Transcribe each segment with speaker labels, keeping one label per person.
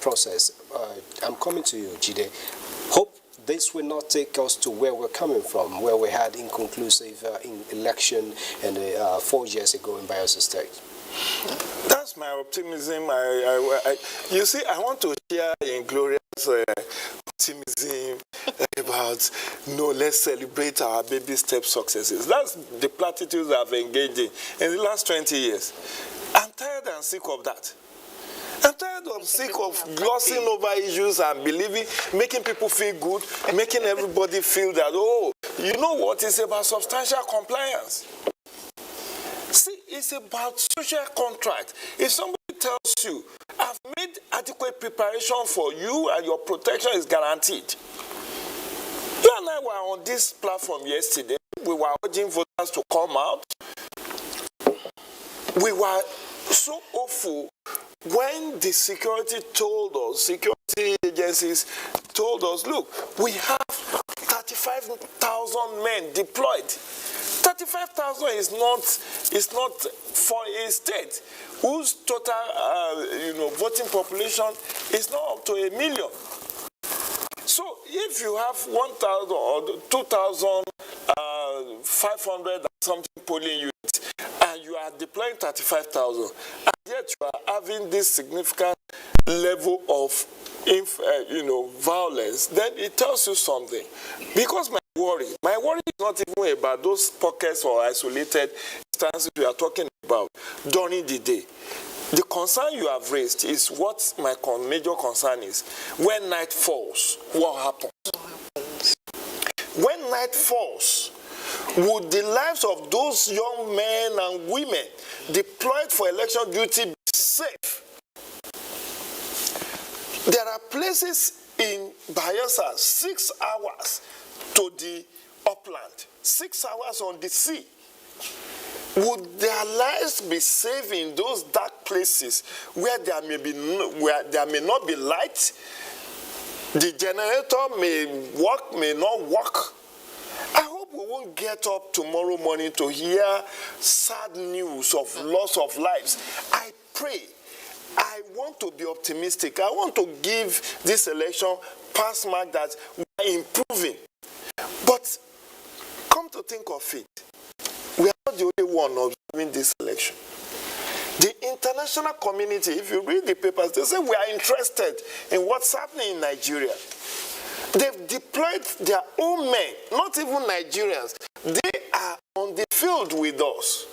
Speaker 1: process. I'm coming to you, Jide. Hope this will not take us to where we're coming from, where we had inconclusive election 4 years ago in Bayelsa State.
Speaker 2: That's my optimism. You see, I want to share inglorious optimism about, let's celebrate our baby step successes. That's the platitudes I've engaged in the last 20 years. I'm tired and sick of that. I'm tired and sick of glossing over issues and making people feel good, making everybody feel that, you know what, it's about substantial compliance. See, it's about social contract. If somebody tells you, I've made adequate preparation for you and your protection is guaranteed. You and I were on this platform yesterday. We were urging voters to come out. We were so awful when the security agencies told us, look, we have 35,000 men deployed. 35,000 is not for a state whose total voting population is not up to 1 million. So if you have 1,000 or 2,500 and something polling units, and you are deploying 35,000, and yet you are having this significant level of violence, then it tells you something. Because my worry is not even about those pockets or isolated instances we are talking about during the day. The concern you have raised is what my major concern is. When night falls, what happens? When night falls, would the lives of those young men and women deployed for election duty be safe? There are places in Bayelsa 6 hours to the upland, 6 hours on the sea. Would their lives be safe in those dark places where there may not be light? The generator may work, may not work. I hope we won't get up tomorrow morning to hear sad news of loss of lives. I pray. I want to be optimistic. I want to give this election pass mark that we are improving. But come to think of it, we are not the only one observing this election. The international community, if you read the papers, they say we are interested in what's happening in Nigeria. They've deployed their own men, not even Nigerians. They are on the field with us,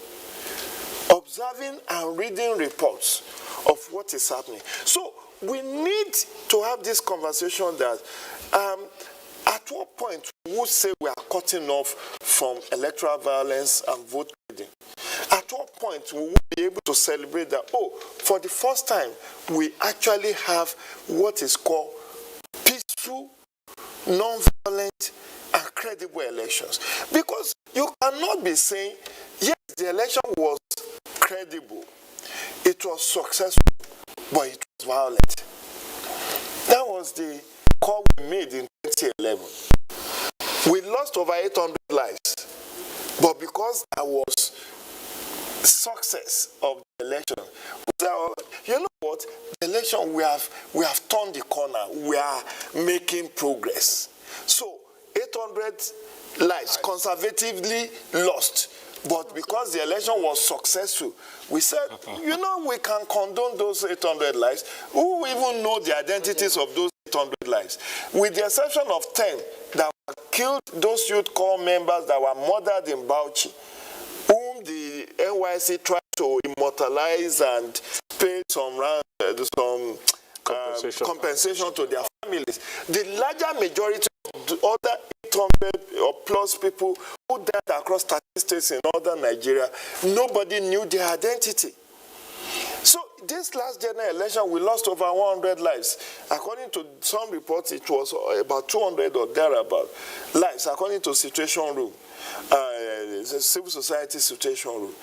Speaker 2: observing and reading reports of what is happening. So we need to have this conversation that at what point we would say we are cutting off from electoral violence and vote trading. At what point we will be able to celebrate that, for the first time, we actually have what is called peaceful, non-violent, and credible elections. Because you cannot be saying, yes, the election was credible, it was successful, but it was violent. That was the call we made in 2011. We lost over 800 lives, but because there was success of the election, we said, you know what, the election, we have turned the corner, we are making progress. So 800 lives conservatively lost, but because the election was successful, we said, we can condone those 800 lives. Who even know the identities of those 800 lives? With the exception of 10 that were killed, those youth corps members that were murdered in Bauchi, whom the NYC tried to immortalize and pay some compensation to their families. The larger majority of the other 800 or plus people who died across 30 states in northern Nigeria, nobody knew their identity. So this last general election, we lost over 100 lives. According to some reports, it was about 200 or thereabout lives, according to Situation Room, Civil Society Situation Room.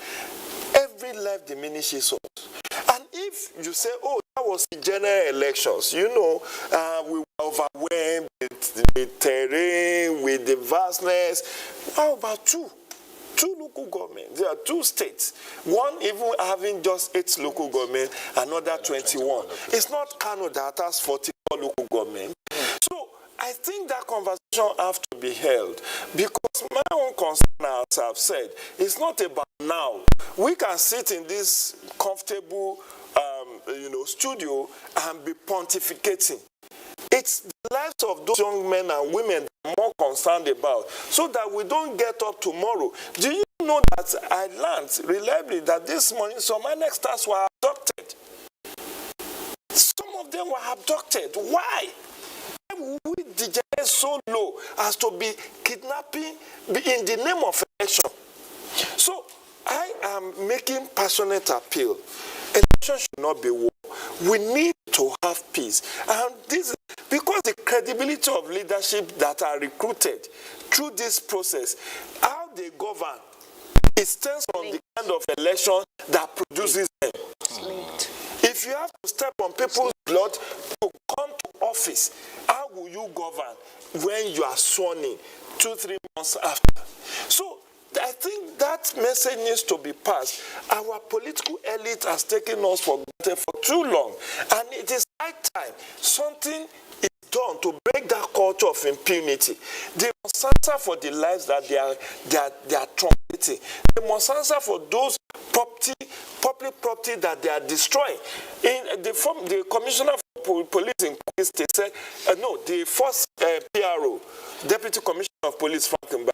Speaker 2: Every life diminishes us. And if you say, that was the general elections, we were overwhelmed with the terrain, with the vastness, how about 2? 2 local governments. There are 2 states. One even having just 8 local governments, another 21. It's not Kano that has 44 local governments. So I think that conversation has to be held, because my own concern, as I've said, is not about now. We can sit in this comfortable studio and be pontificating. It's the lives of those young men and women that I'm more concerned about, so that we don't get up tomorrow. Do you know that I learned reliably that this morning some annex stars were abducted? Some of them were abducted. Why? Why would we degenerate so low as to be kidnapping in the name of election? So I am making passionate appeal. Election should not be war. We need to have peace. And this is because the credibility of leadership that are recruited through this process, how they govern, it stems from the kind of election that produces them. If you have to step on people's blood to come to office, how will you govern when you are sworn in 2-3 months after? So I think that message needs to be passed. Our political elite has taken us for granted for too long, and it is high time something is done to break that culture of impunity. They must answer for the lives that they are trumpeting. They must answer for those public property that they are destroying. In the commissioner for police in Kogi State said, the first PRO, Deputy Commissioner of Police, Frankenberg,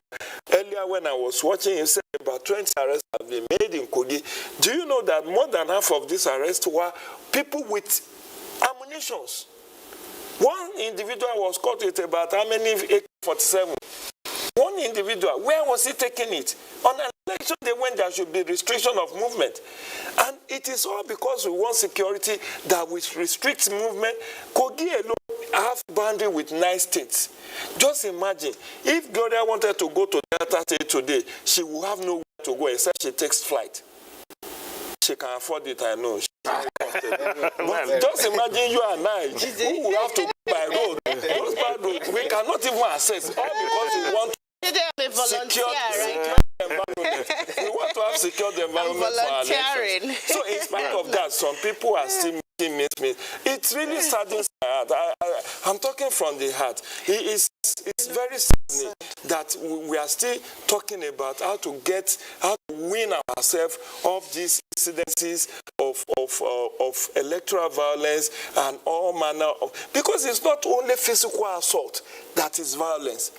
Speaker 2: earlier when I was watching, he said about 20 arrests have been made in Kogi. Do you know that more than half of these arrests were people with ammunitions? One individual was caught with about how many AK-47? One individual, where was he taking it? On an election day when there should be restriction of movement. And it is all because we want security that we restrict movement. Kogi alone have boundary with 9 states. Just imagine, if Gloria wanted to go to Delta State today, she will have nowhere to go except she takes flight. She can afford it, I know. But just imagine you and I, who will have to go by road. Those bad roads, we cannot even access, all because we want to secure the environment. We want to have secured the environment for our elections. So in spite of that, some people are still making me. It really saddens my heart. I'm talking from the heart. It's very saddening that we are still talking about how to win ourselves of these incidences of electoral violence and all manner of, because it's not only physical assault that is violence.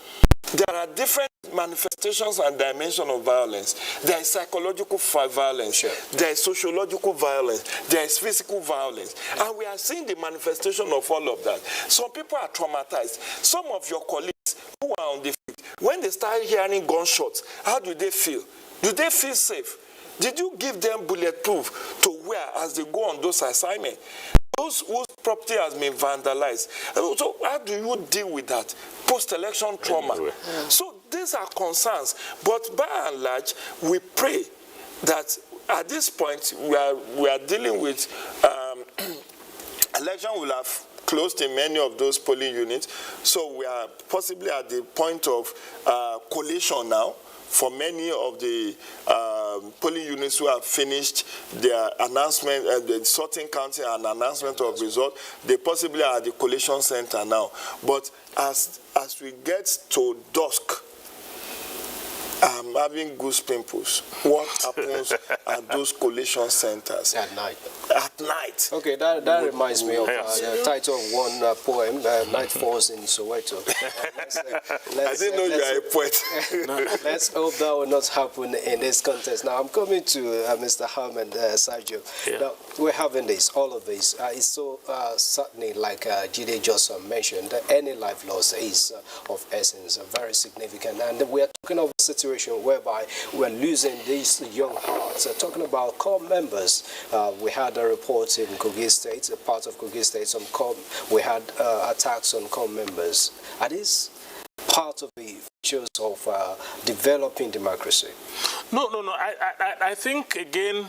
Speaker 2: There are different manifestations and dimensions of violence. There is psychological violence, sure. There is sociological violence, there is physical violence. And we are seeing the manifestation of all of that. Some people are traumatized. Some of your colleagues who are on the field, when they start hearing gunshots, how do they feel? Do they feel safe? Did you give them bulletproof to wear as they go on those assignments? Those whose property has been vandalized. So how do you deal with that? Post-election trauma. Yeah. So these are concerns. But by and large, we pray that at this point, we are dealing with election will have closed in many of those polling units. So we are possibly at the point of collation now for many of the polling units who have finished their announcement, the sorting county and announcement of result. They possibly are at the collation center now. But as we get to dusk, I'm having goose pimples. What happens at those collation centers?
Speaker 1: At night.
Speaker 2: At night.
Speaker 1: Okay, that reminds me of the title of one poem, Night Falls in Soweto.
Speaker 2: I didn't know you are a poet.
Speaker 1: Let's hope that will not happen in this contest. Now, I'm coming to Mr. Ham and Sergio. Yeah. Now, we're having this, all of this. It's so certainly, like Jide just mentioned, that any life loss is of essence, very significant. And we are talking of a situation whereby we're losing these young hearts. Talking about core members, we had a report in Kogi State, a part of Kogi State, we had attacks on core members. Are these part of the features of developing democracy?
Speaker 3: No. I think, again,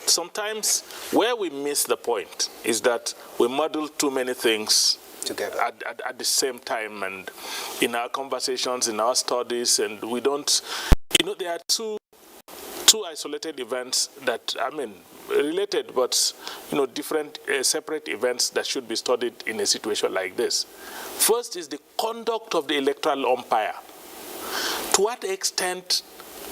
Speaker 3: sometimes where we miss the point is that we muddle too many things together at the same time, and in our conversations, in our studies, and we don't, there are two isolated events that, related, but, different, separate events that should be studied in a situation like this. First is the conduct of the electoral umpire. To what extent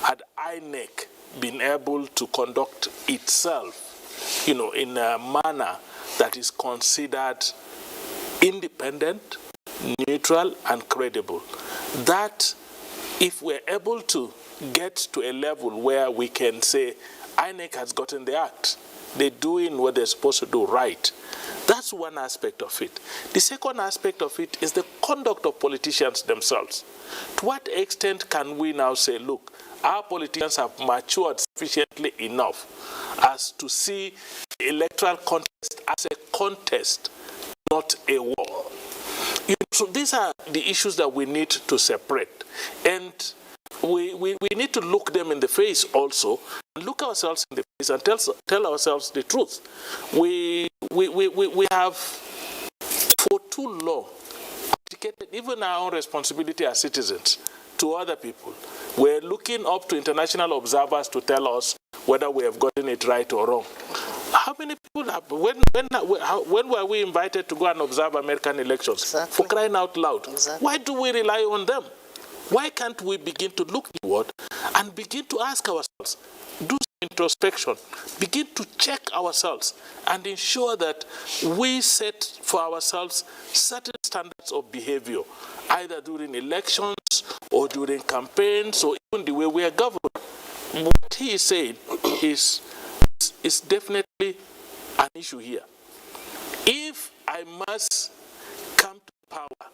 Speaker 3: had INEC been able to conduct itself, in a manner that is considered independent, neutral, and credible? That if we're able to get to a level where we can say INEC has gotten the act, they're doing what they're supposed to do right, that's one aspect of it. The second aspect of it is the conduct of politicians themselves. To what extent can we now say, look, our politicians have matured sufficiently enough as to see the electoral contest as a contest, not a war? So these are the issues that we need to separate. And we need to look them in the face also, look ourselves in the face and tell ourselves the truth. We have for too long abdicated even our own responsibility as citizens to other people. We're looking up to international observers to tell us whether we have gotten it right or wrong. How many people have, when were we invited to go and observe American elections? Exactly. For crying out loud. Exactly. Why do we rely on them? Why can't we begin to look inward and begin to ask ourselves, do some introspection, begin to check ourselves and ensure that we set for ourselves certain standards of behavior, either during elections or during campaigns or even the way we are governed? What he is saying is definitely an issue here. If I must come to power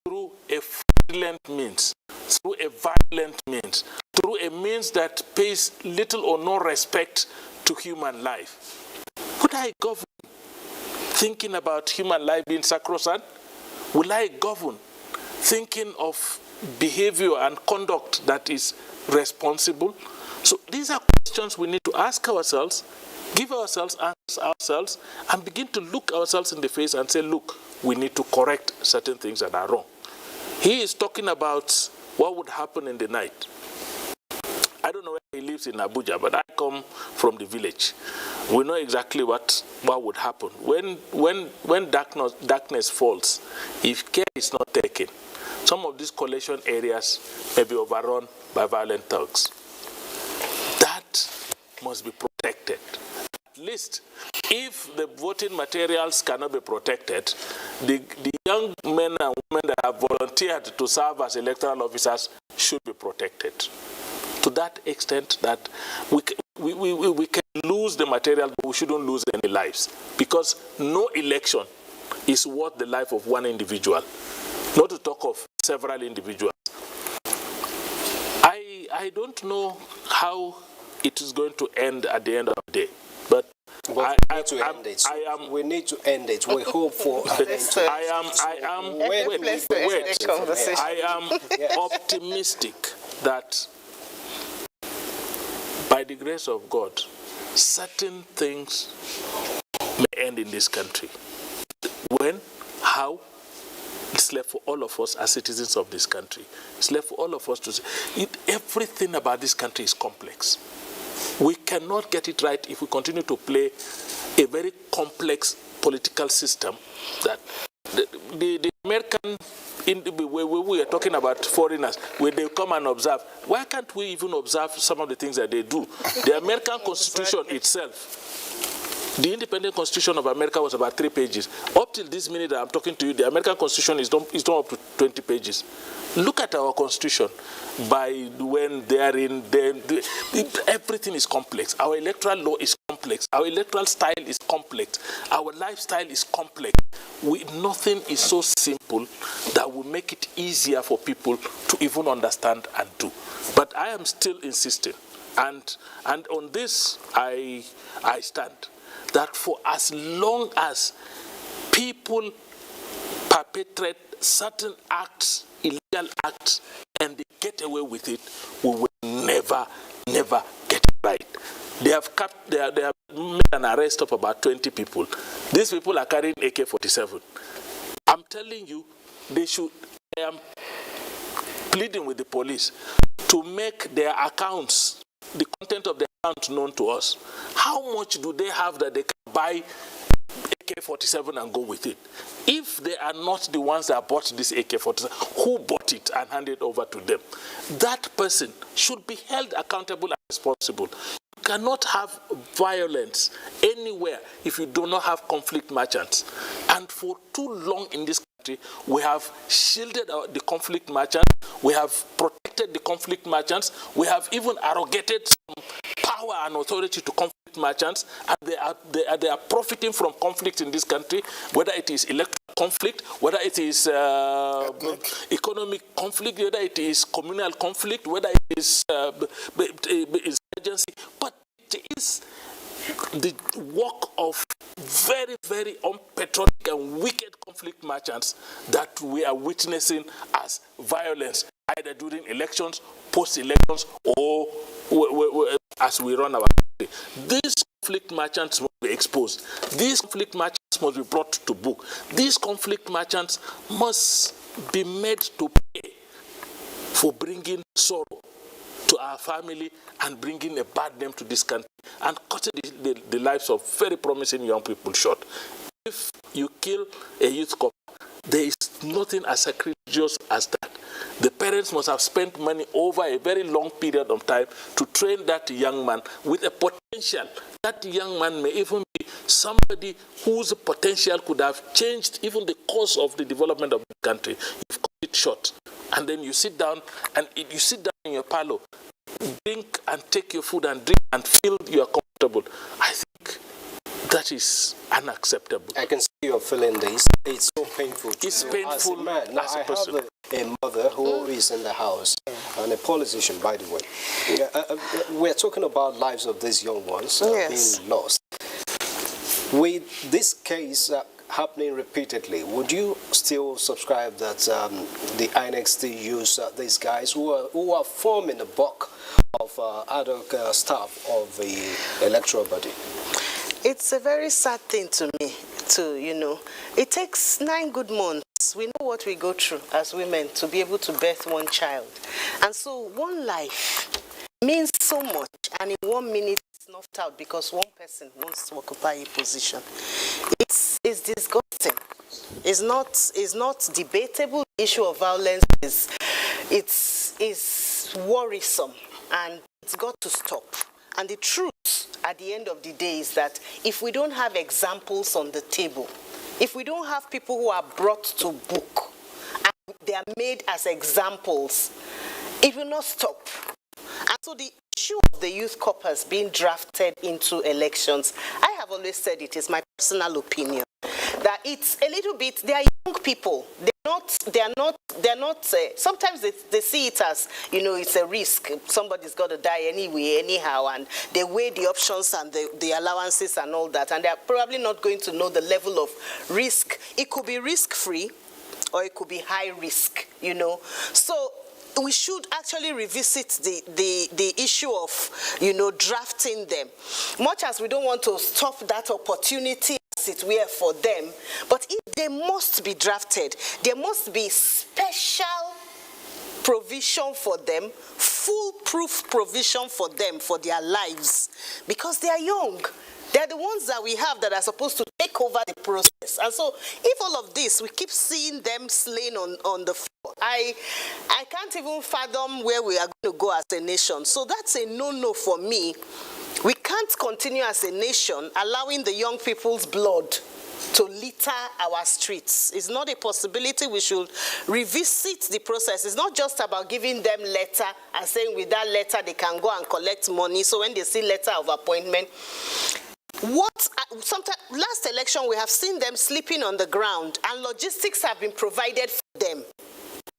Speaker 3: through a fraudulent means, through a violent means, through a means that pays little or no respect to human life, would I govern thinking about human life being sacrosanct? Will I govern thinking of behavior and conduct that is responsible? So these are questions we need to ask ourselves, give ourselves answers ourselves, and begin to look ourselves in the face and say, look, we need to correct certain things that are wrong. He is talking about what would happen in the night. I don't know where he lives in Abuja, but I come from the village. We know exactly what would happen. When darkness falls, if care is not taken, some of these collection areas may be overrun by violent thugs. That must be protected. At least if the voting materials cannot be protected, the young men and women that have volunteered to serve as electoral officers should be protected. To that extent that we can lose the material, but we shouldn't lose any lives. Because no election is worth the life of one individual, not to talk of several individuals. I don't know how it is going to end at the end of the day, but
Speaker 1: we need to end it. We hope for an end to
Speaker 3: I am optimistic that by the grace of God, certain things may end in this country. When? How? It's left for all of us as citizens of this country. It's left for all of us to say, everything about this country is complex. We cannot get it right if we continue to play a very complex political system that the American, we are talking about foreigners, where they come and observe. Why can't we even observe some of the things that they do? The American Constitution itself, the independent Constitution of America was about 3 pages. Up till this minute that I'm talking to you, the American Constitution is not up to 20 pages. Look at our Constitution. By when they are in, everything is complex. Our electoral law is complex. Our electoral style is complex. Our lifestyle is complex. Nothing is so simple that will make it easier for people to even understand and do. But I am still insisting, and on this I stand, that for as long as people perpetrate certain acts, illegal acts, and they get away with it, we will never get it right. They have made an arrest of about 20 people. These people are carrying AK-47. I'm telling you, they should. I am pleading with the police to make their accounts, the content of their account known to us. How much do they have that they can buy AK-47 and go with it? If they are not the ones that bought this AK-47, who bought it and handed it over to them? That person should be held accountable and responsible. You cannot have violence anywhere if you do not have conflict merchants. And for too long in this country, we have shielded the conflict merchants, we have protected the conflict merchants, we have even arrogated some power and authority to conflict merchants, and they are profiting from conflict in this country, whether it is electoral conflict, whether it is economic conflict, whether it is communal conflict, whether it is agency, but it is the work of very, very unpatriotic and wicked conflict merchants that we are witnessing as violence, either during elections, post-elections, or as we run our country. These conflict merchants must be exposed. These conflict merchants must be brought to book. These conflict merchants must be made to pay for bringing sorrow to our family and bringing a bad name to this country and cutting the lives of very promising young people short. If you kill a youth couple, there is nothing as sacrilegious as that. The parents must have spent money over a very long period of time to train that young man with a potential. That young man may even be somebody whose potential could have changed even the course of the development of the country. You've cut it short. And then you sit down, and you sit down in your parlor, drink and take your food and drink and feel you are comfortable. I think that is unacceptable.
Speaker 1: I can see you're feeling this. It's so painful.
Speaker 3: It's painful
Speaker 1: as a man. Now,
Speaker 3: as a
Speaker 1: I
Speaker 3: person.
Speaker 1: have a mother who is in the house, and a politician, by the way. We're talking about lives of these young ones being lost. With this case happening repeatedly, would you still subscribe that the INEC still use these guys who are forming the bulk of ad hoc staff of the electoral body?
Speaker 4: It's a very sad thing to me, It takes 9 good months. We know what we go through as women to be able to birth one child. And so one life means so much, and in 1 minute it's snuffed out because one person wants to occupy a position. It's disgusting. It's not debatable. The issue of violence is worrisome, and it's got to stop. And the truth at the end of the day is that if we don't have examples on the table, if we don't have people who are brought to book and they are made as examples, it will not stop. And so the issue of the youth corpus being drafted into elections, I have always said, it is my personal opinion, that it's a little bit, they are young people. They're not. Sometimes they see it as, it's a risk. Somebody's got to die anyway, anyhow, and they weigh the options and the allowances and all that, and they're probably not going to know the level of risk. It could be risk-free, or it could be high risk, So we should actually revisit the issue of, drafting them. Much as we don't want to stop that opportunity it were for them, but if they must be drafted, there must be special provision for them, foolproof provision for them, for their lives, because they are young. They're the ones that we have that are supposed to take over the process. And so if all of this, we keep seeing them slain on the floor, I can't even fathom where we are going to go as a nation. So that's a no-no for me. We can't continue as a nation allowing the young people's blood to litter our streets. It's not a possibility. We should revisit the process. It's not just about giving them letter and saying with that letter they can go and collect money. So when they see letter of appointment, sometimes last election we have seen them sleeping on the ground and logistics have been provided for them,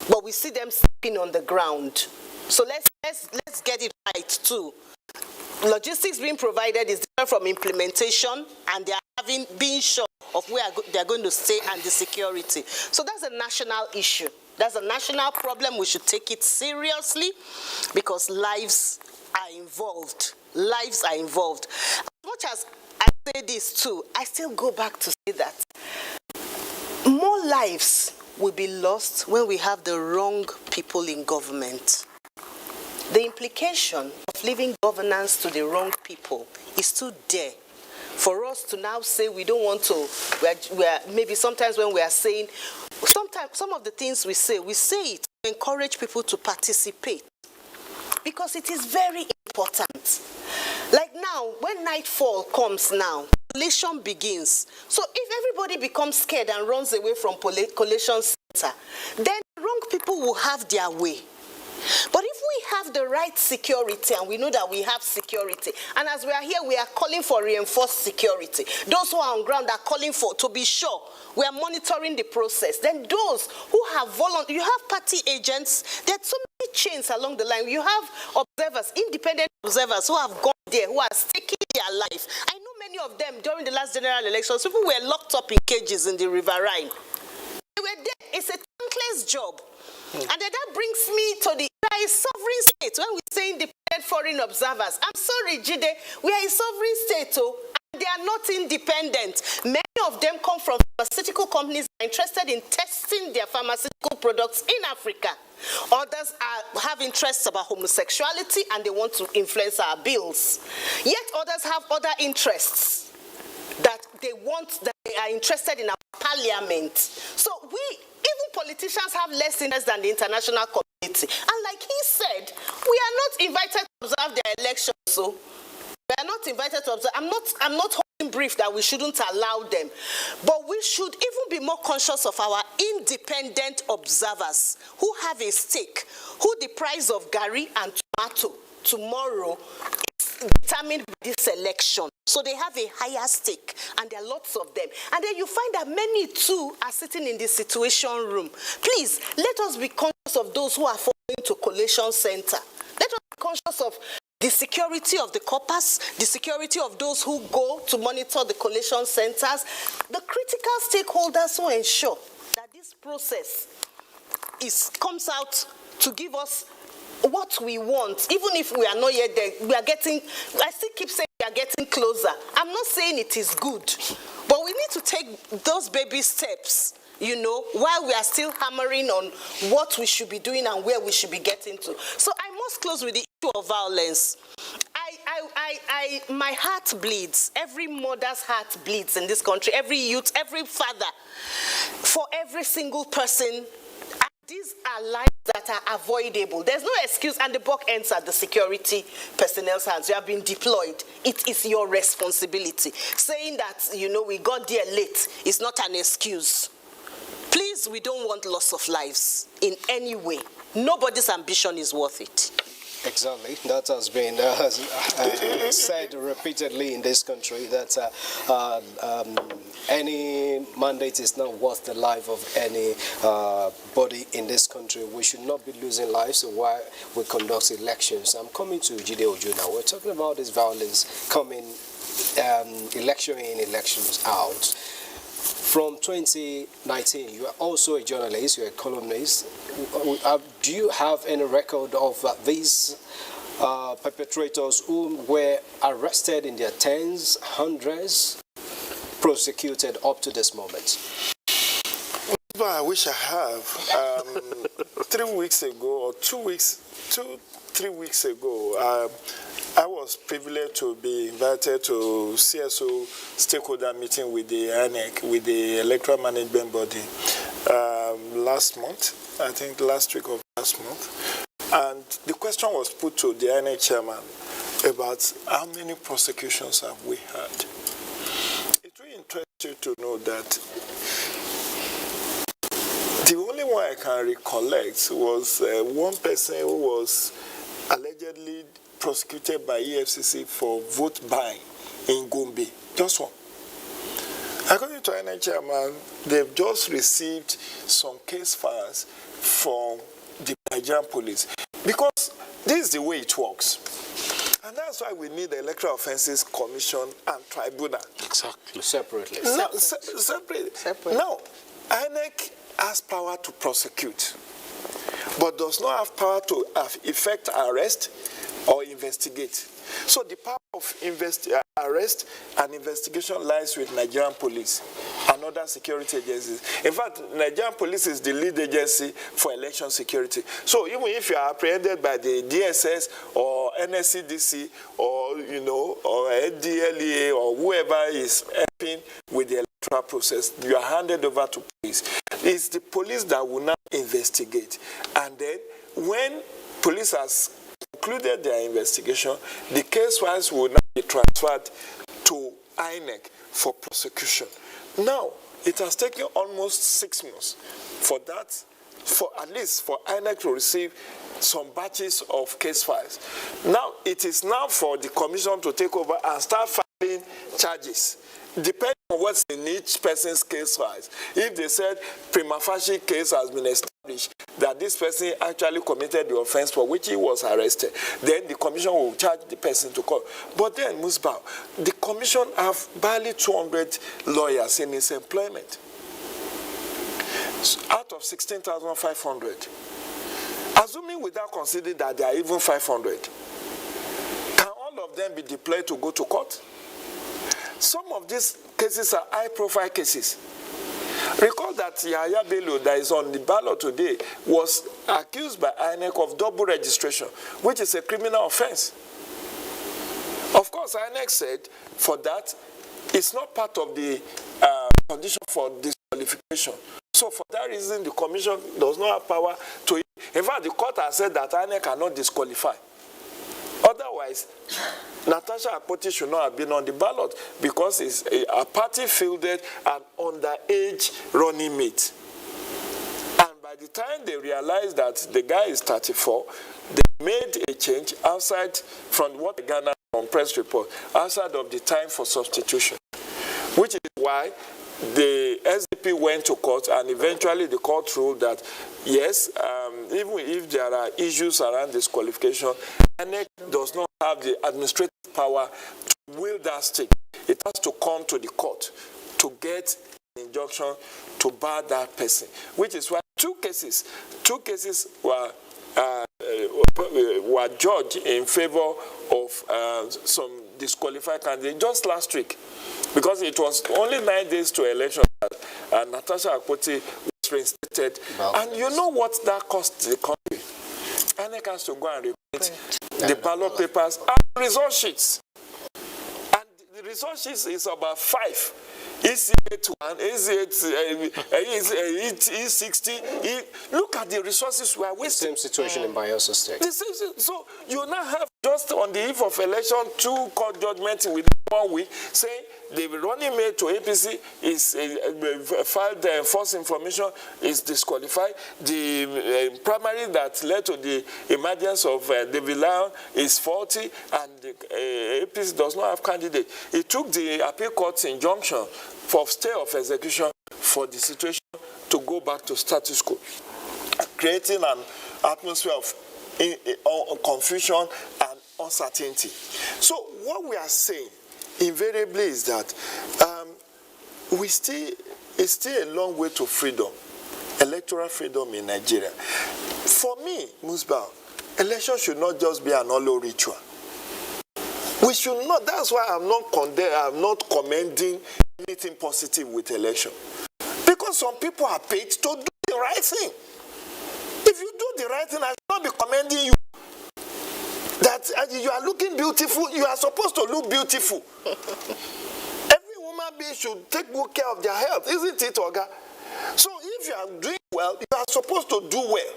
Speaker 4: but we see them sleeping on the ground. So let's get it right too. Logistics being provided is different from implementation, and they are being sure of where they're going to stay and the security. So that's a national issue. That's a national problem. We should take it seriously because lives are involved. Lives are involved. As much as I say this too, I still go back to say that more lives will be lost when we have the wrong people in government. The implication of leaving governance to the wrong people is too dear for us to now say we don't want to. Maybe sometimes when we are saying, sometimes some of the things we say it to encourage people to participate, because it is very important. Like now, when nightfall comes now, collation begins. So if everybody becomes scared and runs away from collation center, then wrong people will have their way. But if we have the right security, and we know that we have security, and as we are here, we are calling for reinforced security. Those who are on ground are calling for, to be sure, we are monitoring the process. Then those who have volunteered, you have party agents, there are so many chains along the line. You have observers, independent observers who have gone there, who are staking their life. I know many of them during the last general elections, people were locked up in cages in the River Rhine. They were there. It's a thankless job. And then that brings me to the sovereign state. When we say independent foreign observers, I'm sorry, Jide, we are a sovereign state, and they are not independent. Many of them come from pharmaceutical companies that are interested in testing their pharmaceutical products in Africa. Others have interests about homosexuality and they want to influence our bills. Yet others have other interests that they are interested in our parliament. So even politicians have less interest than the international community. And like he said, we are not invited to observe their elections. So we are not invited to observe. I'm not holding brief that we shouldn't allow them. But we should even be more conscious of our independent observers who have a stake, who the price of Gary and tomato tomorrow is determined by this election. So they have a higher stake, and there are lots of them. And then you find that many too are sitting in the situation room. Please, let us be conscious of those who are falling to collation center. Let us be conscious of the security of the corpers, the security of those who go to monitor the collation centers, the critical stakeholders who ensure that this process comes out to give us what we want, even if we are not yet there. I still keep saying we are getting closer. I'm not saying it is good, but we need to take those baby steps, while we are still hammering on what we should be doing and where we should be getting to. So I must close with the issue of violence. My heart bleeds. Every mother's heart bleeds in this country. Every youth, every father, for every single person. These are lives that are avoidable. There's no excuse, and the buck ends at the security personnel's hands. You have been deployed. It is your responsibility. Saying that, we got there late is not an excuse. Please, we don't want loss of lives in any way. Nobody's ambition is worth it.
Speaker 1: Exactly. That has been said repeatedly in this country, that any mandate is not worth the life of any body in this country. We should not be losing lives while we conduct elections. I'm coming to Jide Ojo now. We're talking about this violence coming election in, elections out. From 2019, you are also a journalist, you're a columnist. Do you have any record of these perpetrators who were arrested in their tens, hundreds, prosecuted up to this moment?
Speaker 2: Well, I wish I have. 3 weeks ago, or 3 weeks ago, I was privileged to be invited to CSO stakeholder meeting with the INEC, with the Electoral Management Body, last month, I think last week of last month. And the question was put to the INEC chairman about how many prosecutions have we had. It really interests you to know that the only one I can recollect was one person who was allegedly prosecuted by EFCC for vote buying in Gombe. Just one. According to INEC chairman, they've just received some case files from the Nigerian police, because this is the way it works. And that's why we need the Electoral Offences Commission and Tribunal.
Speaker 3: Exactly.
Speaker 1: Separately.
Speaker 2: No, separate. No, INEC has power to prosecute, but does not have power to effect arrest or investigate. So the power of arrest and investigation lies with Nigerian police and other security agencies. In fact, Nigerian police is the lead agency for election security. So even if you are apprehended by the DSS or NSCDC or, or NDLEA or whoever is helping with the electoral process, you are handed over to police. It's the police that will now investigate. And then when police has concluded their investigation, the case files will now be transferred to INEC for prosecution. Now, it has taken almost 6 months for at least for INEC to receive some batches of case files. Now, it is now for the commission to take over and start filing charges, depending on what's in each person's case files. If they said prima facie case has been established that this person actually committed the offense for which he was arrested, then the commission will charge the person to court. But then, Musbah, the commission have barely 200 lawyers in its employment out of 16,500. Assuming without considering that there are even 500, can all of them be deployed to go to court? Some of these cases are high-profile cases. Recall that Yahya Bello, that is on the ballot today, was accused by INEC of double registration, which is a criminal offense. Of course, INEC said for that, it's not part of the condition for disqualification. So for that reason, the commission does not have power to. In fact, the court has said that INEC cannot disqualify. Otherwise, Natasha Akpoti should not have been on the ballot because it's a party fielded an underage running mate. And by the time they realized that the guy is 34, they made a change outside from what the Ghana on press report, outside of the time for substitution, which is why the SDP went to court, and eventually the court ruled that, yes, even if there are issues around disqualification, INEC does not have the administrative power to wield that stick. It has to come to the court to get an injunction to bar that person, which is why two cases were judged in favor of some disqualified candidates just last week, because it was only 9 days to election that Natasha Akpoti was reinstated. And you know what that cost the country? INEC has to go and reprint the ballot papers and result sheets. And the result sheets is about 5. EC81, E60. Look at the resources we are wasting.
Speaker 1: Same situation in Bayelsa State.
Speaker 2: So you now have, just on the eve of election, 2 court judgments within 1 week saying the running mate to APC is filed false information, is disqualified. The primary that led to the emergence of David Lyon is faulty, and APC does not have candidate. It took the appeal court's injunction for stay of execution for the situation to go back to status quo, creating an atmosphere of confusion and uncertainty. So what we are saying invariably is that it's still a long way to freedom, electoral freedom in Nigeria. For me, Musbah, election should not just be an hollow ritual. We should not. That's why I'm not commending anything positive with election, because some people are paid to do the right thing. If you do the right thing, I should not be commending you. That you are looking beautiful, you are supposed to look beautiful. Every woman being should take good care of their health, isn't it, Oga? So if you are doing well, you are supposed to do well.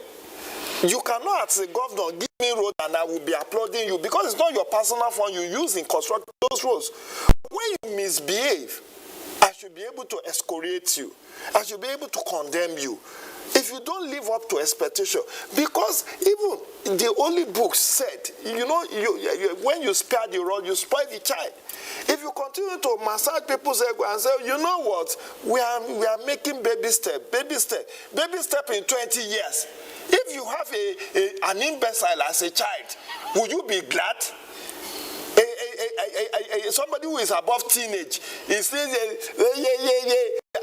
Speaker 2: You cannot, as a governor, give me road and I will be applauding you, because it's not your personal fund you use in constructing those roads. When you misbehave, I should be able to excoriate you. I should be able to condemn you if you don't live up to expectation. Because even the Holy Book said, when you spare the rod, you spoil the child. If you continue to massage people's ego and say, you know what, we are making baby step in 20 years. If you have an imbecile as a child, would you be glad? Somebody who is above teenage is saying,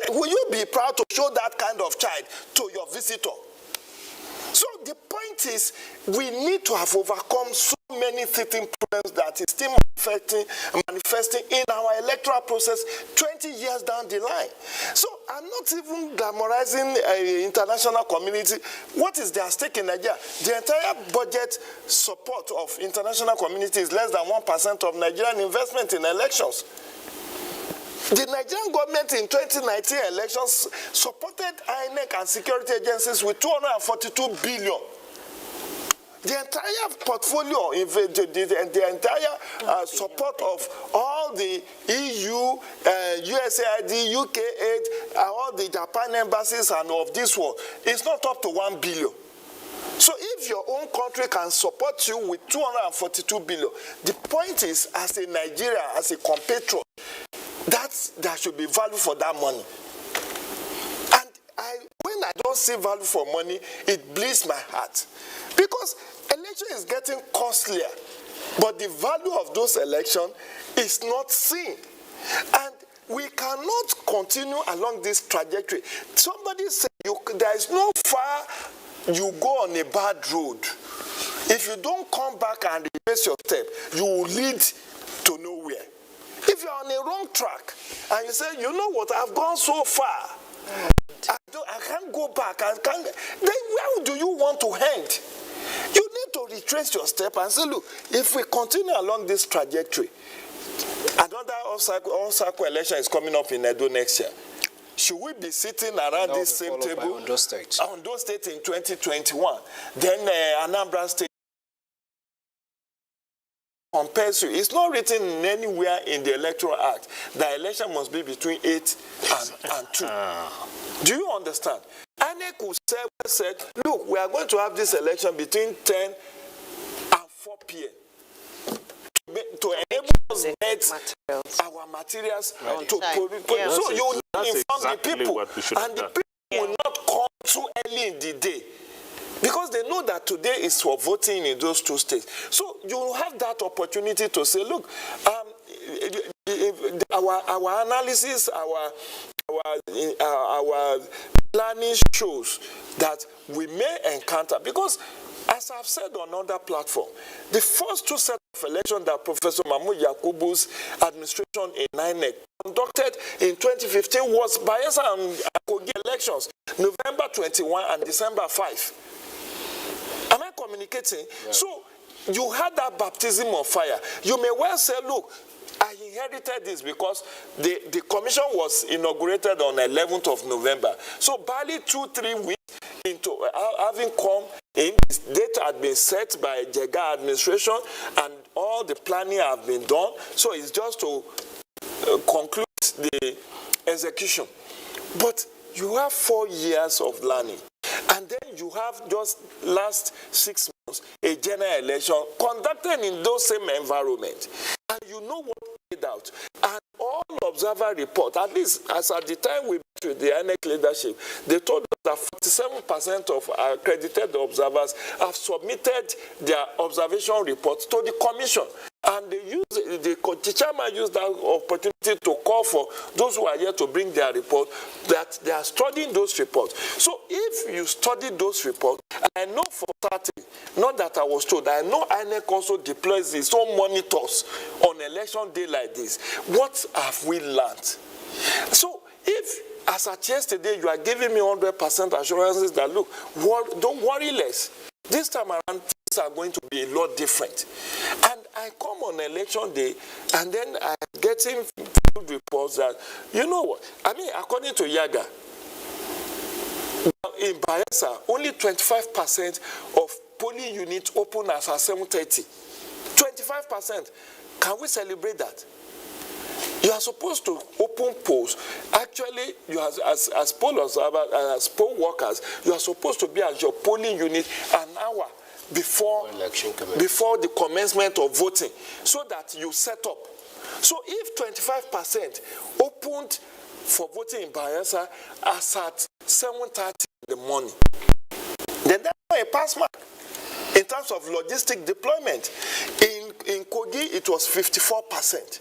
Speaker 2: will you be proud to show that kind of child to your visitor? So the point is, we need to have overcome so many teething problems that is still manifesting in our electoral process 20 years down the line. So I'm not even glamorizing international community. What is their stake in Nigeria? The entire budget support of international community is less than 1% of Nigerian investment in elections. The Nigerian government in 2019 elections supported INEC and security agencies with 242 billion. The entire portfolio, the entire support of all the EU, USAID, UK aid, all the Japan embassies and of this world is not up to 1 billion. So if your own country can support you with 242 billion, the point is, as a Nigerian, as a compatriot, there should be value for that money. And when I don't see value for money, it bleeds my heart. Because election is getting costlier, but the value of those elections is not seen. And we cannot continue along this trajectory. Somebody said there is no far you go on a bad road. If you don't come back and retrace your step, you will lead to nowhere. If you're on a wrong track and you say, you know what, I've gone so far, I can't go back, then where do you want to end? You need to retrace your step and say, look, if we continue along this trajectory, another all-cycle election is coming up in Edo next year. Should we be sitting around this same table?
Speaker 1: Ondo State.
Speaker 2: Ondo State in 2021. Then Anambra State compares you. It's not written anywhere in the Electoral Act that election must be between 8 and 2. Do you understand? INEC said, look, we are going to have this election between 10 and 4 p.m. to enable us to get our materials to produce. So you inform the people, and the people will not come too early in the day, because they know that today is for voting in those two states. So you will have that opportunity to say, look, our analysis, our planning shows that we may encounter, because as I've said on other platform, the first two sets of elections that Professor Mahmoud Yakubu's administration in INEC conducted in 2015 was Bayelsa and Kogi elections, November 21 and December 5. Am I communicating? Yeah. So you had that baptism of fire. You may well say, look, I inherited this because the commission was inaugurated on 11th of November. So barely 2-3 weeks into having come in, this date had been set by Jega administration and all the planning have been done. So it's just to conclude the execution. But you have 4 years of learning. And then you have just last 6 months a general election conducted in those same environment. And you know what played out. And all observer report, at least as at the time we met with the INEC leadership, they told us that 47% of accredited observers have submitted their observation reports to the commission. And the chairman used that opportunity to call for those who are here to bring their report, that they are studying those reports. So if you study those reports, I know for certain, not that I was told, I know INEC also deploys its own monitors on election day like this. What have we learned? So if, as at yesterday, you are giving me 100% assurances that, look, don't worry less. This time around, things are going to be a lot different. And I come on election day, and then I'm getting reports that, you know what, I mean, according to Yaga, in Bayelsa, only 25% of polling units open as at 7:30. 25%. Can we celebrate that? You are supposed to open polls. Actually, you as poll observers, as poll workers, you are supposed to be at your polling unit an hour before the commencement of voting, so that you set up. So if 25% opened for voting in Bayelsa as at 7:30 in the morning, then that's not a pass mark in terms of logistic deployment. In Kogi, it was 54%.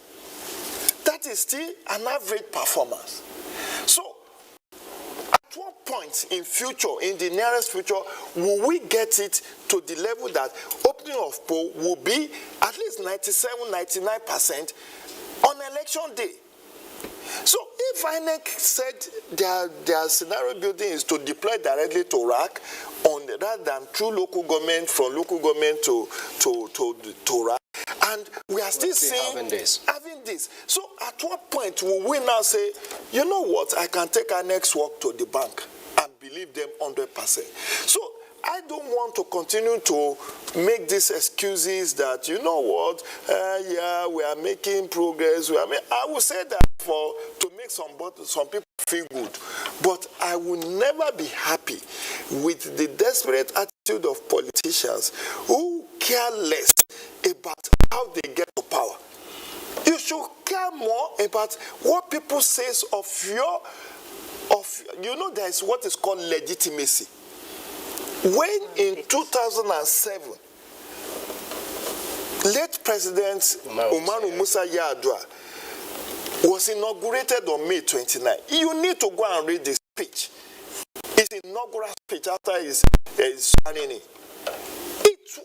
Speaker 2: That is still an average performance. So at what point point in future, in the nearest future, will we get it to the level that opening of poll will be at least 97-99% on election day? So if INEC said their scenario building is to deploy directly to RAC rather than through local government, from local government to RAC, and we are still seeing having this. So at what point will we now say, you know what, I can take our next walk to the bank and believe them 100%? So I don't want to continue to make these excuses that, you know what, yeah, we are making progress. I will say that to make some people feel good, but I will never be happy with the desperate attitude of politicians who care less about how they get to power. You should care more about what people say there is what is called legitimacy. When in 2007, late President Umaru Musa Yar'Adua was inaugurated on May 29. You need to go and read the speech. His inaugural speech after his swearing in.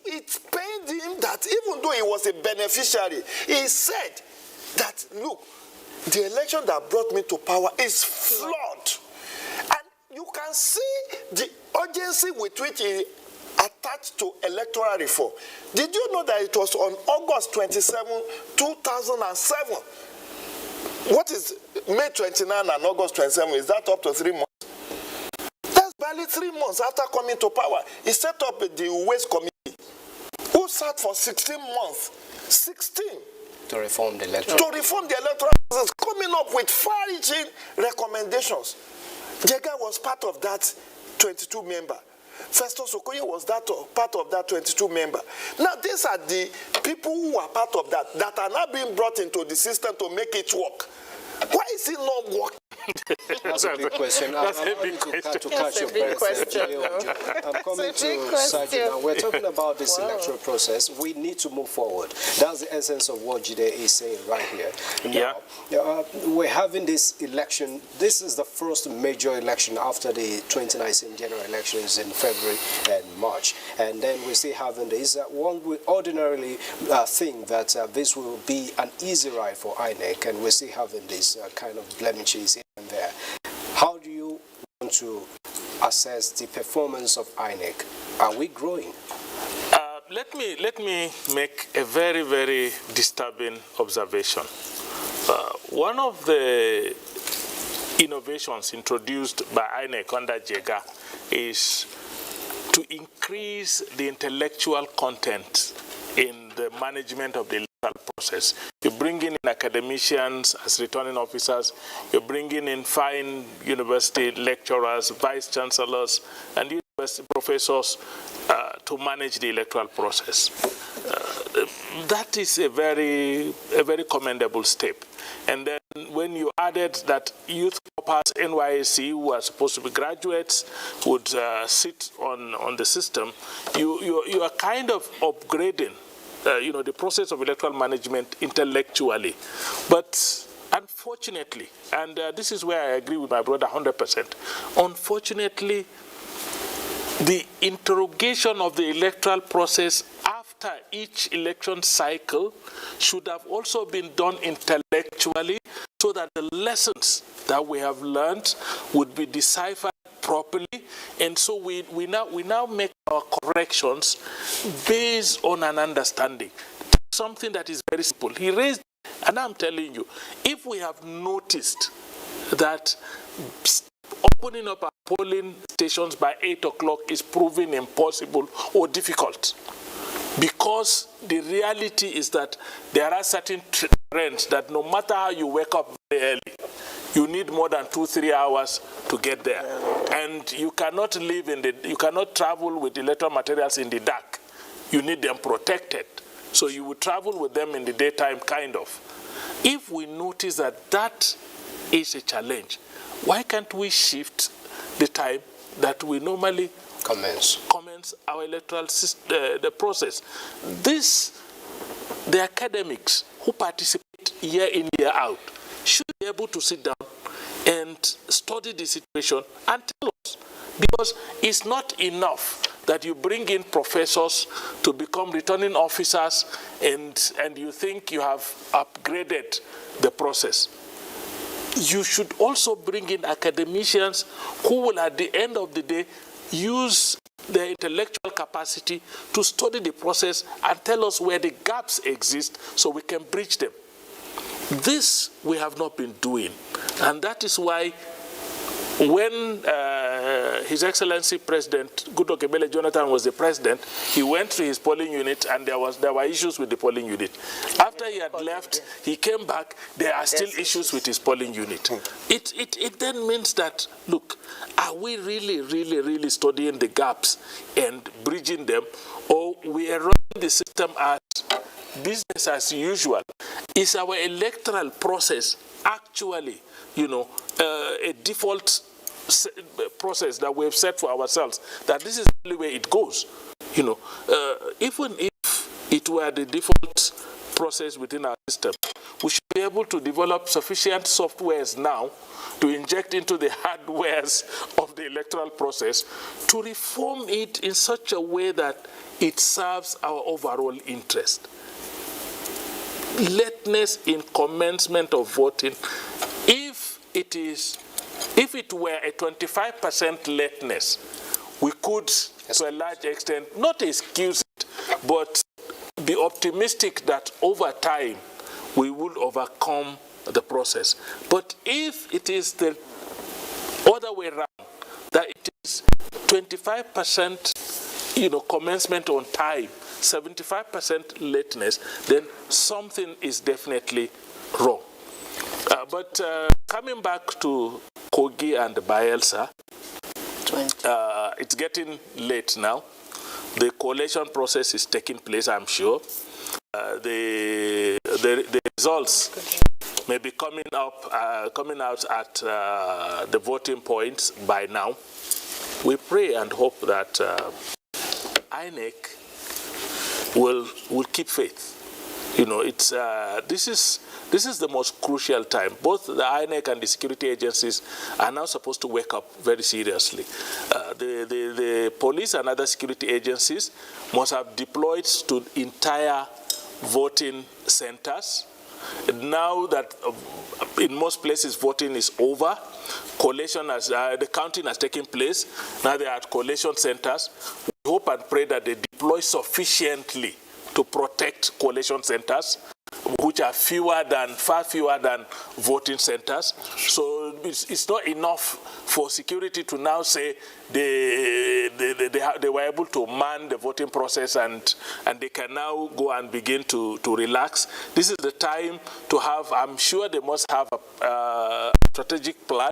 Speaker 2: It pained him that even though he was a beneficiary, he said that, look, the election that brought me to power is flawed. And you can see the urgency with which he attached to electoral reform. Did you know that it was on August 27, 2007? What is May 29 and August 27? Is that up to 3 months? That's barely 3 months after coming to power. He set up the Waste Committee, who sat for 16 months. 16.
Speaker 1: To reform the electoral.
Speaker 2: To reform the electoral process, coming up with far-reaching recommendations. Jega was part of that 22 member. Festus Okoye was part of that 22 member. Now, these are the people who are part of that are now being brought into the system to make it work. Why is it not working?
Speaker 1: That's a big question.
Speaker 3: That's a big question.
Speaker 1: To catch your breath. I'm coming to Sergeant now. We're talking about this electoral process. We need to move forward. That's the essence of what Jide is saying right here. Now, we're having this election. This is the first major election after the 2019 general elections in February and March. And then we're still having this. One would ordinarily think that this will be an easy ride for INEC, and we're still having this kind of blemishes in there. How do you want to assess the performance of INEC? Are we growing?
Speaker 3: Let me make a very, very disturbing observation. One of the innovations introduced by INEC under JEGA is to increase the intellectual content in the management of the electoral process. You're bringing in academicians as returning officers, you're bringing in fine university lecturers, vice chancellors, and university professors to manage the electoral process. That is a very commendable step. And then when you added that youth corpus NYSC, who are supposed to be graduates, would sit on the system, you are kind of upgrading the process of electoral management intellectually. But unfortunately, and this is where I agree with my brother 100%, unfortunately, the interrogation of the electoral process after each election cycle should have also been done intellectually so that the lessons that we have learned would be deciphered properly, and so we now make our corrections based on an understanding. Something that is very simple. He raised, and I'm telling you, if we have noticed that opening up our polling stations by 8 o'clock is proving impossible or difficult, because the reality is that there are certain trends that no matter how you wake up very early, you need more than 2-3 hours to get there. And you cannot you cannot travel with electoral materials in the dark. You need them protected. So you would travel with them in the daytime, kind of. If we notice that that is a challenge, why can't we shift the time that we normally commence our electoral system, the process? The academics who participate year in, year out should be able to sit down and study the situation and tell us Because it's not enough that you bring in professors to become returning officers and you think you have upgraded the process. You should also bring in academicians who will, at the end of the day, use their intellectual capacity to study the process and tell us where the gaps exist so we can bridge them. This we have not been doing, and that is why when His Excellency President Goodluck Ebele Jonathan was the president, he went to his polling unit and there were issues with the polling unit. After he had left, he came back, there are still issues with his polling unit. It then means that, look, are we really studying the gaps and bridging them, or we are running the system as business as usual? Is our electoral process actually, a default process that we've set for ourselves, that this is the only way it goes? Even if it were the default process within our system, we should be able to develop sufficient softwares now to inject into the hardwares of the electoral process to reform it in such a way that it serves our overall interest. Lateness in commencement of voting, if it were a 25% lateness, we could, to a large extent, not excuse it, but be optimistic that over time we will overcome the process. But if it is the other way around, that it is 25% commencement on time, 75% lateness, then something is definitely wrong. But coming back to Kogi and Bayelsa, it's getting late now. The collation process is taking place, I'm sure. The results may be coming out at the voting points by now. We pray and hope that INEC will keep faith. This is the most crucial time. Both the INEC and the security agencies are now supposed to wake up very seriously. The police and other security agencies must have deployed to entire voting centers. Now that in most places voting is over, the counting has taken place. Now they are at collation centers. We hope and pray that they deploy sufficiently to protect collation centers, which are far fewer than voting centers. So it's not enough for security to now say they were able to man the voting process and they can now go and begin to relax. This is the time to have, I'm sure they must have a strategic plan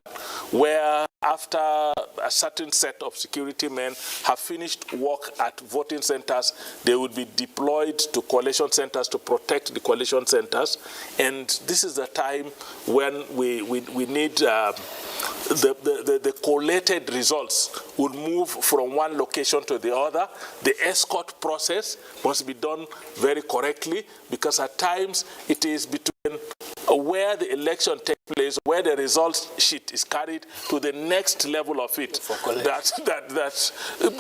Speaker 3: where after a certain set of security men have finished work at voting centers, they would be deployed to collation centers to protect the collation centers. And this is the time when we need the collated results would move from one location to the other. The escort process must be done very correctly, because at times it is between where the election takes place, where the results sheet is carried to the next level of it.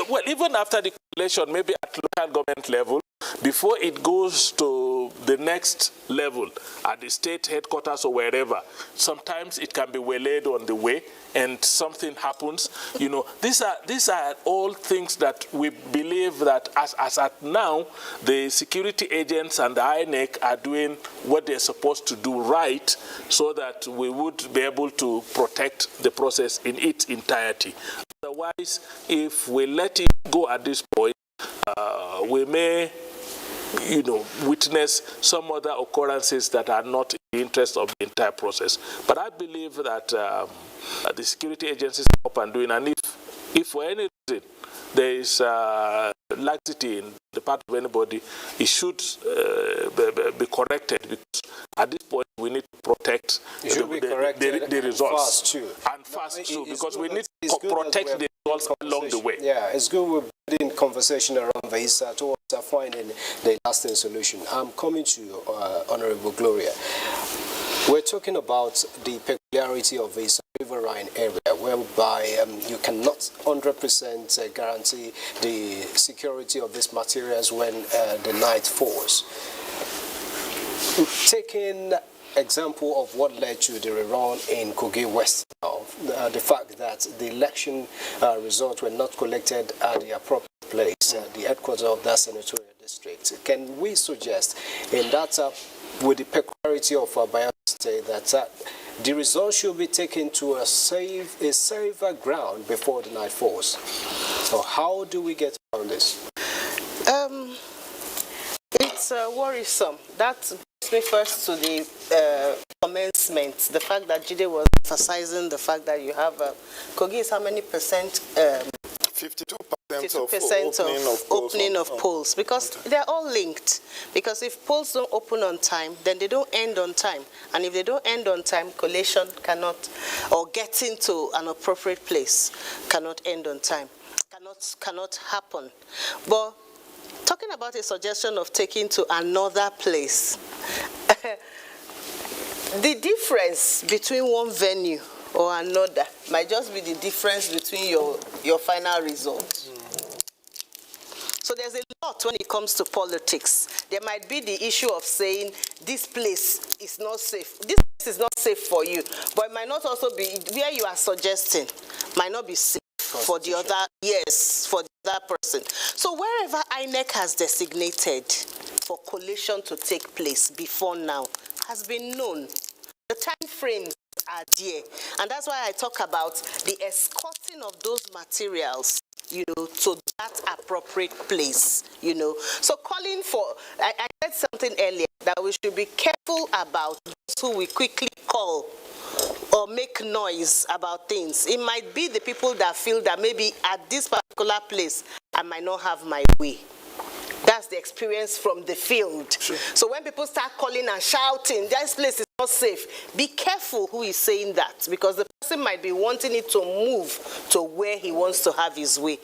Speaker 3: Well, even after the collation, maybe at local government level, before it goes to the next level at the state headquarters or wherever, sometimes it can be waylaid on the way and something happens. These are all things that we believe that as at now, the security agents and the INEC are doing what they're supposed to do right, so that we would be able to protect the process in its entirety. Otherwise, if we let it go at this point, we may witness some other occurrences that are not in the interest of the entire process. But I believe that the security agencies are up and doing, and if for any reason there is laxity in the part of anybody, it should be corrected, because at this point we need to protect the results. Fast too, because we need to protect the results along the way.
Speaker 1: Yeah, it's good we're building conversation around this towards finding the lasting solution. I'm coming to you, Honorable Gloria. We're talking about the peculiarity of this riverine area, whereby you cannot 100% guarantee the security of these materials when the night falls. Taking example of what led to the rerun in Kogi West now, the fact that the election results were not collected at the appropriate place, the headquarters of that senatorial district. Can we suggest in that, with the peculiarity of Bayelsa State, that the results should be taken to a safer ground before the night falls? So how do we get around this?
Speaker 4: It's worrisome. That brings me first to the commencement. The fact that Jide was emphasizing the fact that you have Kogi is how many percent?
Speaker 2: 52% of
Speaker 4: opening of polls, because they're all linked. Because if polls don't open on time, then they don't end on time. And if they don't end on time, collation cannot, or getting to an appropriate place cannot end on time. Cannot happen. But talking about a suggestion of taking to another place, the difference between one venue or another might just be the difference between your final result. So there's a lot when it comes to politics. There might be the issue of saying this place is not safe. This place is not safe for you, but it might not also be where you are suggesting might not be safe for the other, yes, for the other person. So wherever INEC has designated for collation to take place before now has been known. The time frames are there. And that's why I talk about the escorting of those materials, you know, to that appropriate place, you know. So calling for, I said something earlier, that we should be careful about those who we quickly call or make noise about things. It might be the people that feel that maybe at this particular place, I might not have my way. That's the experience from the field. Sure. So when people start calling and shouting, this place is not safe, be careful who is saying that, because the person might be wanting it to move to where he wants to have his way.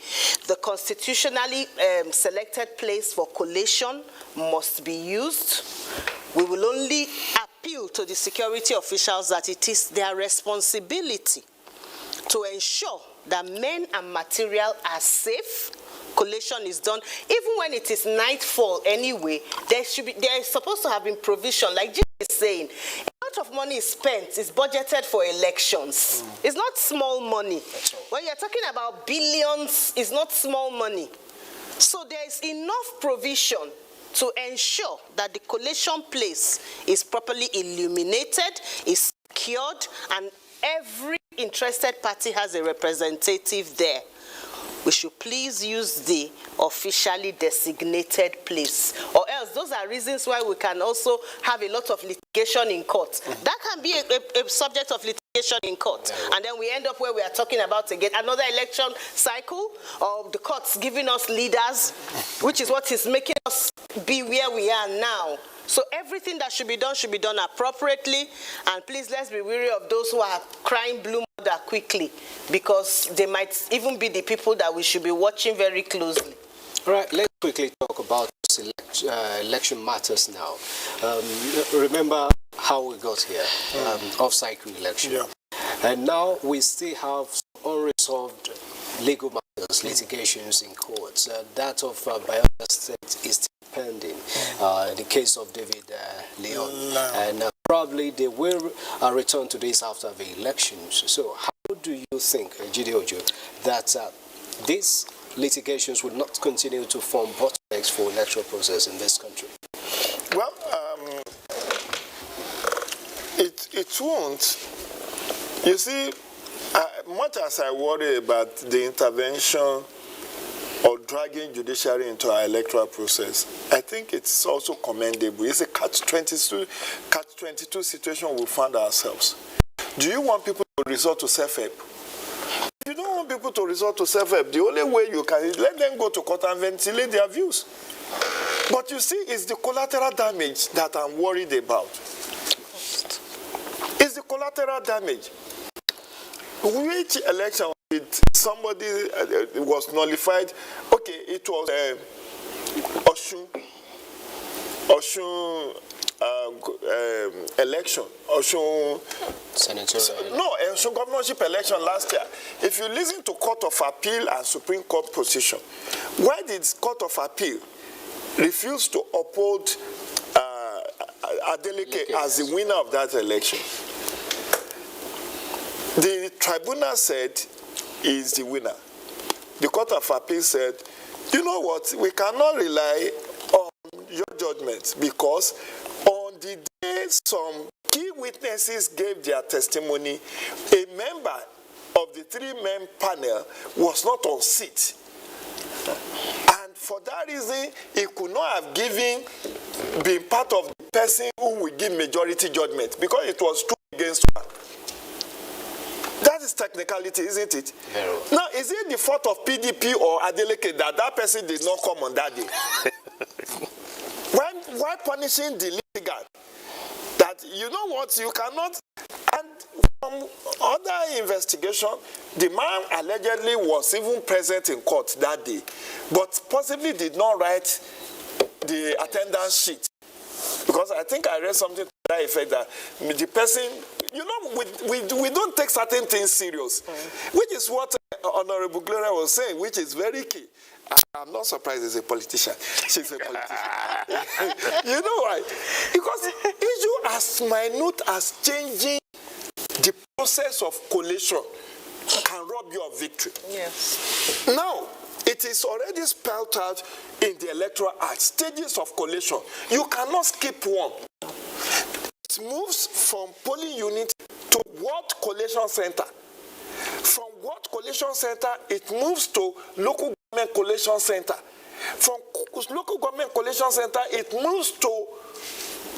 Speaker 4: The constitutionally selected place for collation must be used. We will only appeal to the security officials that it is their responsibility to ensure that men and material are safe. Collation is done. Even when it is nightfall anyway, there is supposed to have been provision. Like Jim is saying, a lot of money is spent, is budgeted for elections. It's not small money. When you're talking about billions, it's not small money. So there is enough provision to ensure that the collation place is properly illuminated, is secured, and every interested party has a representative there. We should please use the officially designated place. Or else, those are reasons why we can also have a lot of litigation in court. That can be a subject of litigation in court. And then we end up where we are talking about again another election cycle, or the courts giving us leaders, which is what is making us be where we are now. So everything that should be done appropriately. And please, let's be wary of those who are crying blue mother quickly, because they might even be the people that we should be watching very closely.
Speaker 1: All right, let's quickly talk about election matters now. Remember how we got here, off-cycle election. Yeah. And now we still have unresolved legal matters, litigations in courts. That of Bayelsa State is still pending. The case of David Leon. And probably they will return to this after the elections. So how do you think, Jide Ojo, that these litigations will not continue to form bottlenecks for electoral process in this country?
Speaker 2: Well, it won't. You see, much as I worry about the intervention or dragging judiciary into our electoral process, I think it's also commendable. It's a catch-22 situation we found ourselves. Do you want people to resort to self-help? If you don't want people to resort to self-help, the only way you can is let them go to court and ventilate their views. But you see, it's the collateral damage that I'm worried about. It's the collateral damage. Which election did somebody was nullified? Okay, it was Osun election, Osun
Speaker 1: Senatorial.
Speaker 2: no, Osun governorship election last year, if you listen to Court of Appeal and Supreme Court position, why did Court of Appeal refuse to uphold Adeleke as the winner of that election? The tribunal said he is the winner. The Court of Appeal said, you know what, we cannot rely on your judgment because on the day some key witnesses gave their testimony, a member of the three-man panel was not on seat. And for that reason, he could not have been part of the person who will give majority judgment because it was 2 against 1. That is technicality, isn't it?
Speaker 1: Very well.
Speaker 2: Now, is it the fault of PDP or Adeleke that that person did not come on that day? Why punishing the litigant? That, you know what, you cannot... And from other investigation, the man allegedly was even present in court that day, but possibly did not write the attendance sheet. Because I think I read something to that effect that the person, you know, we don't take certain things serious, which is what Honorable Gloria was saying, which is very key. I'm not surprised as a politician. She's a politician. You know why? Because issue as minute as changing the process of collation can rob you of victory.
Speaker 4: Yes.
Speaker 2: Now, it is already spelled out in the Electoral Act, stages of collation. You cannot skip one. It moves from polling unit to ward collation center. From ward collation center, it moves to local government collation center. From local government collation center, it moves to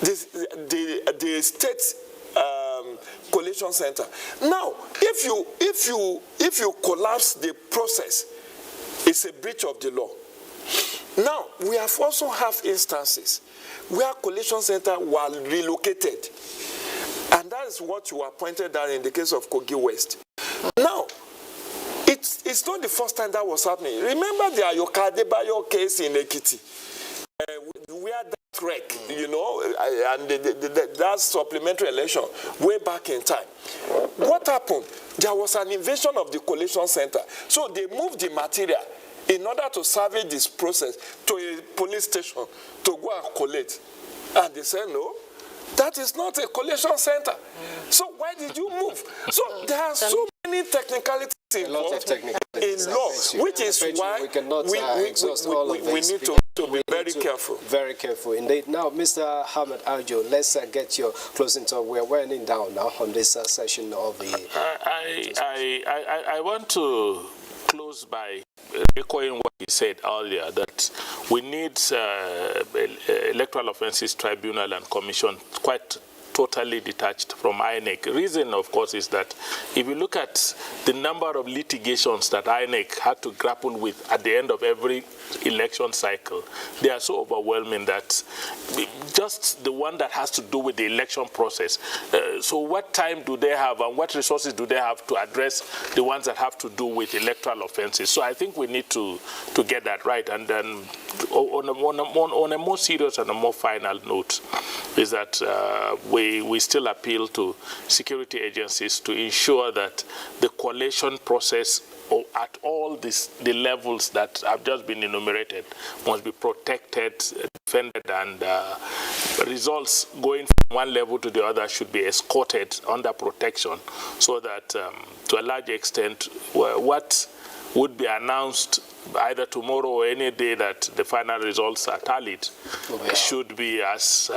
Speaker 2: the state collation center. Now, if you collapse the process, it's a breach of the law. Now, we have also have instances where collation centers were relocated. And that is what you are pointed out in the case of Kogi West. Now, it's not the first time that was happening. Remember the Ayoka Adebayo case in Ekiti, where that wreck, you know, and that supplementary election way back in time. What happened? There was an invasion of the collation center. So they moved the material in order to salvage this process to a police station to go and collect. And they said, no, that is not a collation center. So why did you move? So there are so many technicalities involved in law, which is why we need to be very careful.
Speaker 1: Very careful indeed. Now, Mr. Ahmed Aljo, let's get your closing talk. We're winding down now on this session of the...
Speaker 3: I want to close by echoing what he said earlier, that we need Electoral Offences Tribunal and Commission quite totally detached from INEC. Reason, of course, is that if you look at the number of litigations that INEC had to grapple with at the end of every election cycle, they are so overwhelming that just the one that has to do with the election process. So what time do they have and what resources do they have to address the ones that have to do with electoral offenses? So I think we need to get that right. And then on a more serious and a more final note is that we still appeal to security agencies to ensure that the collation process at all the levels that have just been enumerated must be protected, defended, and results going from one level to the other should be escorted under protection, so that to a large extent what would be announced either tomorrow or any day that the final results are tallied should be as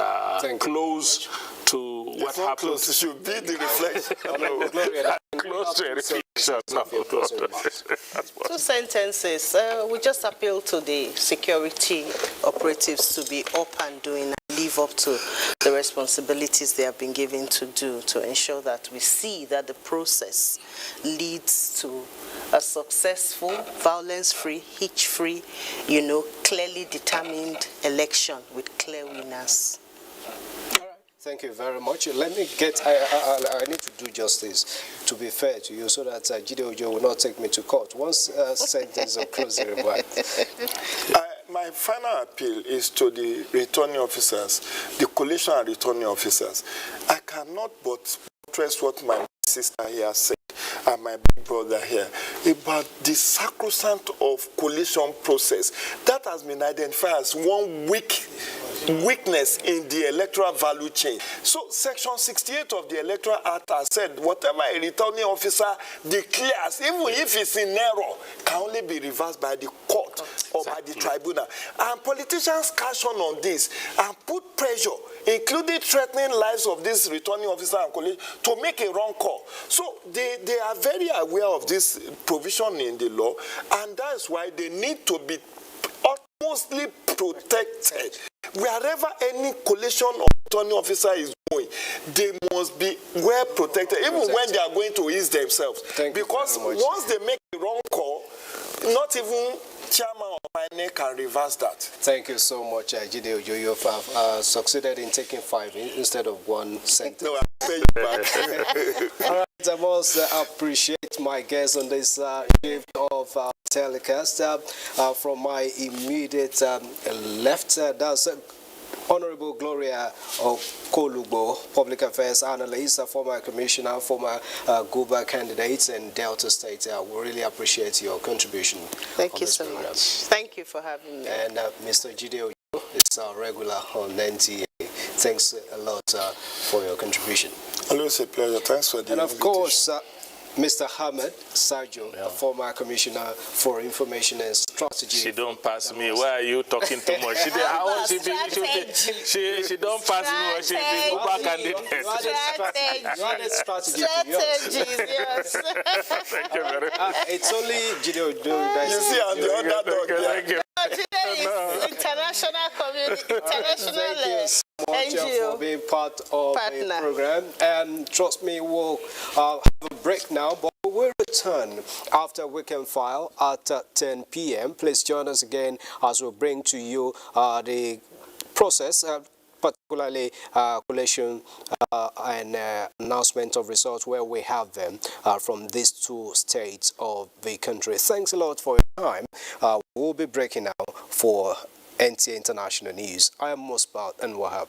Speaker 3: close to what happened.
Speaker 2: Close, it should be the reflection.
Speaker 3: Close to a reflection.
Speaker 4: Two sentences. We just appeal to the security operatives to be up and doing and live up to the responsibilities they have been given to do, to ensure that we see that the process leads to a successful, violence-free, hitch-free, clearly determined election with clear winners.
Speaker 1: Thank you very much. Let me get, I need to do justice, to be fair to you, so that Jide Ojo will not take me to court. One sentence of closing remarks.
Speaker 2: my final appeal is to the returning officers, the coalition and returning officers. I cannot but stress what my sister here said and my big brother here about the sacrosanct of coalition process. That has been identified as one weakness in the electoral value chain. So Section 68 of the Electoral Act has said whatever a returning officer declares, even if it's in error, can only be reversed by the court or by the tribunal. And politicians cash on this and put pressure, including threatening lives of this returning officer and colleague, to make a wrong call. So they are very aware of this provision in the law, and that's why they need to be utmostly protected. Wherever any coalition of returning officer is going, they must be well protected, even when they are going to ease themselves. Because once they make a wrong call, not even chairman or finance can reverse that.
Speaker 1: Thank you so much, Jide Ojo. You have succeeded in taking 5 instead of 1 sentence.
Speaker 2: No, I'll pay you back.
Speaker 1: All right, I must appreciate my guests on this shift of telecast. From my immediate left, that's Honorable Gloria Okolugbo, Public Affairs Analyst, former Commissioner, former Guba candidate in Delta State. We really appreciate your contribution.
Speaker 4: Thank you so much. Thank you for having me.
Speaker 1: And Mr. Jide Ojo is our regular on NTA. Thanks a lot for your contribution.
Speaker 2: Always a pleasure. Thanks for the
Speaker 1: And of
Speaker 2: invitation.
Speaker 1: course, Mr. Ahmed Sajo, former Commissioner for Information and Strategy.
Speaker 3: She don't pass me. Why are you talking too much? She don't pass me. She be Uber candidate.
Speaker 1: You added strategy to
Speaker 4: Strategies, yes.
Speaker 3: Thank you very much.
Speaker 1: It's only Jide Ojo that
Speaker 2: You see, I'm the underdog.
Speaker 3: Thank you.
Speaker 4: Today is international community, international
Speaker 1: much for being part of the program. And trust me, we'll have a break now, but we'll return after Weekend File at 10 p.m. Please join us again as we bring to you the process, particularly collation and announcement of results where we have them from these 2 states of the country. Thanks a lot for your time. We'll be breaking now for NTA International News. I am Musbat and Wahab.